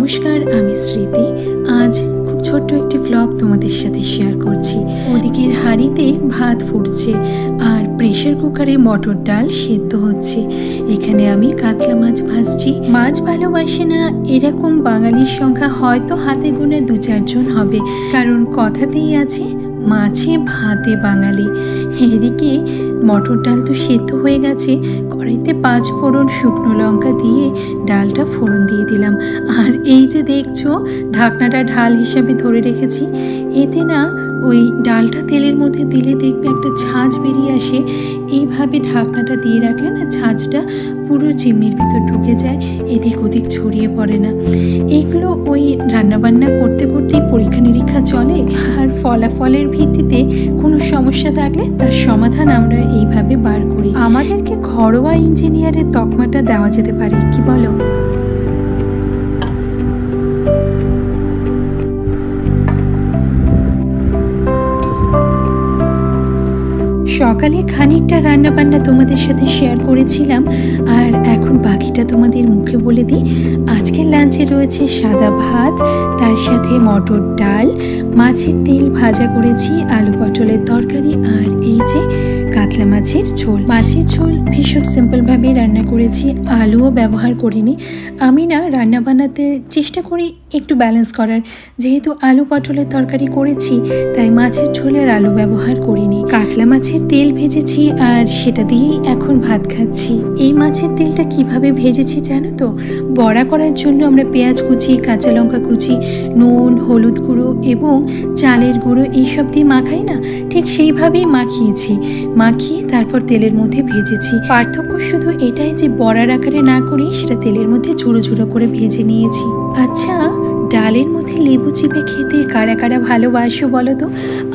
নমস্কার, আমি স্মৃতি। আজ খুব ছোট্ট একটি ব্লগ তোমাদের সাথে শেয়ার করছি। ওদিকের হাঁড়িতে ভাত ফুটছে আর প্রেসার কুকারে মটর ডাল সেদ্ধ হচ্ছে। এখানে আমি কাতলা মাছ ভাজছি। মাছ ভালোবাসে না এরকম বাঙালির সংখ্যা হয়তো হাতে গোনা 2-4 জন হবে, কারণ কথাতেই আছে মাছে ভাতে বাঙালি। এদিকে মটর ডাল তো সেদ্ধ হয়ে গেছে, কড়াইতে 5 ফোড়ন শুকনো লঙ্কা দিয়ে ডালটা ফোড়ন দিয়ে দিলাম। আর এই যে দেখছো ঢাকনাটা ঢাল হিসাবে ধরে রেখেছি, এতে না ওই ডালটা তেলের মধ্যে দিলে দেখবে একটা ঝাঁঝ বেরিয়ে আসে। এইভাবে ঢাকনাটা দিয়ে রাখলে না ঝাঁঝটা পুরো চিমনির ভিতর ঢুকে যায়, এদিক ওদিক ছড়িয়ে পড়ে না। এইগুলো ওই রান্নাবান্না করতে করতেই পরীক্ষা নিরীক্ষা চলে, আর ফলাফলের ভিত্তিতে কোনো সমস্যা থাকলে তার সমাধান আমরা এইভাবে বার করি। আমাদেরকে ঘরোয়া ইঞ্জিনিয়ারের তকমাটা দেওয়া যেতে পারে, কি বলো? সকালে খানিকটা রান্নাবান্না তোমাদের সাথে শেয়ার করেছিলাম, আর এখন বাকিটা তোমাদের মুখে বলে দিই। আজকের লাঞ্চে রয়েছে সাদা ভাত, তার সাথে মটর ডাল, মাছের তেল ভাজা করেছি, আলু পটলের তরকারি, আর এই যে কাতলা মাছের ঝোল। মাছের ঝোল ভীষণ সিম্পলভাবে রান্না করেছি, আলুও ব্যবহার করিনি। আমি না রান্না বানাতে চেষ্টা করি একটু ব্যালেন্স করার, যেহেতু আলু পটলের তরকারি করেছি তাই মাছের ঝোলের আলু ব্যবহার করিনি। কাতলা মাছের তেল ভেজেছি আর সেটা দিয়েই এখন ভাত খাচ্ছি। এই মাছের তেলটা কিভাবে ভেজেছি জানো তো? বড়া করার জন্য আমরা পেঁয়াজ কুচি, কাঁচা লঙ্কা কুচি, নুন, হলুদ গুঁড়ো এবং চালের গুঁড়ো এইসব দিয়ে মাখাই না, ঠিক সেইভাবেই মাখিয়েছি। মাখিয়ে তারপর তেলের মধ্যে ভেজেছি। পার্থক্য শুধু এটাই যে বড়ার আকারে না করি সেটা তেলের মধ্যে ঝুড়ো ঝুড়ো করে ভেজে নিয়েছি। আচ্ছা, ডালের মধ্যে লেবু চিপে খেতে কারা কারা ভালোবাসো বলো তো?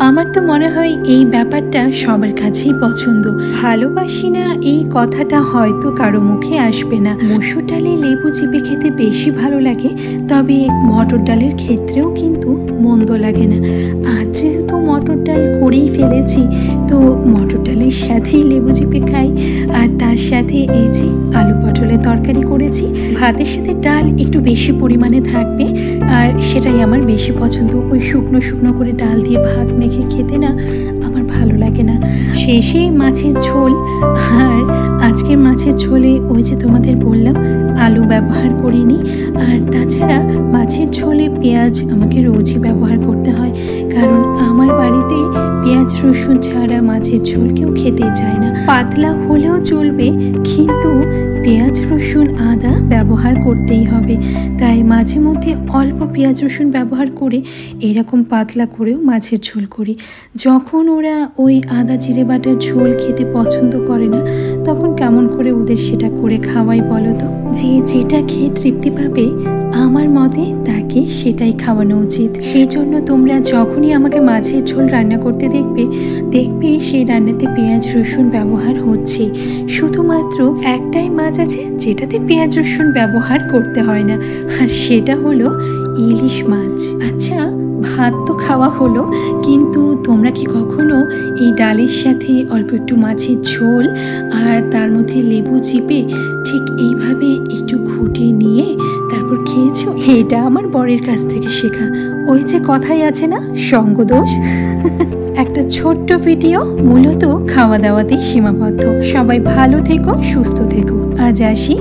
আমার তো মনে হয় এই ব্যাপারটা সবার কাছেই পছন্দ। ভালোবাসি না এই কথাটা হয়তো কারো মুখে আসবে না। মসুর ডালে লেবু চিপে খেতে বেশি ভালো লাগে, তবে মটর ডালের ক্ষেত্রেও কিন্তু মন্দ লাগে না। আজ যেহেতু মটর ডাল করেই ফেলেছি, তো মটর ডালের সাথেই লেবু চিপে খাই। আর তার সাথে এই যে আলু পটলের তরকারি করেছি। ভাতের সাথে ডাল একটু বেশি পরিমাণে থাকবে, আর সেটাই আমার বেশি পছন্দ। ওই শুকনো শুকনো করে ডাল দিয়ে ভাত মেখে খেতে না আমার ভালো লাগে না। শেষে মাছের ঝোল, আর আজকের মাছের ঝোলে ওই যে তোমাদের বললাম আলু ব্যবহার করিনি। আর তাছাড়া মাছের ঝোলে পেঁয়াজ আমাকে রোজই ব্যবহার করতে হয়, কারণ আমার বাড়িতে পেঁয়াজ রসুন ছাড়া মাছের ঝোল কেউ খেতে চায় না। পাতলা হলেও চলবে, কিন্তু পেঁয়াজ রসুন আদা ব্যবহার করতেই হবে। তাই মাঝে মধ্যে অল্প পেঁয়াজ রসুন ব্যবহার করে এরকম পাতলা করেও মাছের ঝোল করি। যখন ওরা ওই আদা জিরে বাটার ঝোল খেতে পছন্দ করে না, তখন কেমন করে ওদের সেটা করে খাওয়াই বলো তো? যে যেটা খেয়ে তৃপ্তি পাবে আমার মতে তাকে সেটাই খাওয়ানো উচিত। সেই জন্য তোমরা যখনই আমাকে মাছের ঝোল রান্না করতে দেখবে সেই রান্নাতে পেঁয়াজ রসুন ব্যবহার হচ্ছে। শুধুমাত্র একটাই মাছ আছে যেটাতে পেঁয়াজ রসুন ব্যবহার করতে হয় না, আর সেটা হলো ইলিশ মাছ। আচ্ছা, ভাত তো খাওয়া হলো, কিন্তু তোমরা কি কখনো এই ডালের সাথে অল্প একটু মাছের ঝোল আর তার মধ্যে লেবু চিপে ঠিক এইভাবে একটু ঘুটে নিয়ে তারপর খেয়েছো? এটা আমার বরের কাছ থেকে শেখা। ওই যে কথাই আছে না, সঙ্গদোষ। একটা ছোট্ট ভিডিও মূলত খাওয়া দাওয়াতেই সীমাবদ্ধ। সবাই ভালো থেকো, সুস্থ থেকো। আজ আসি।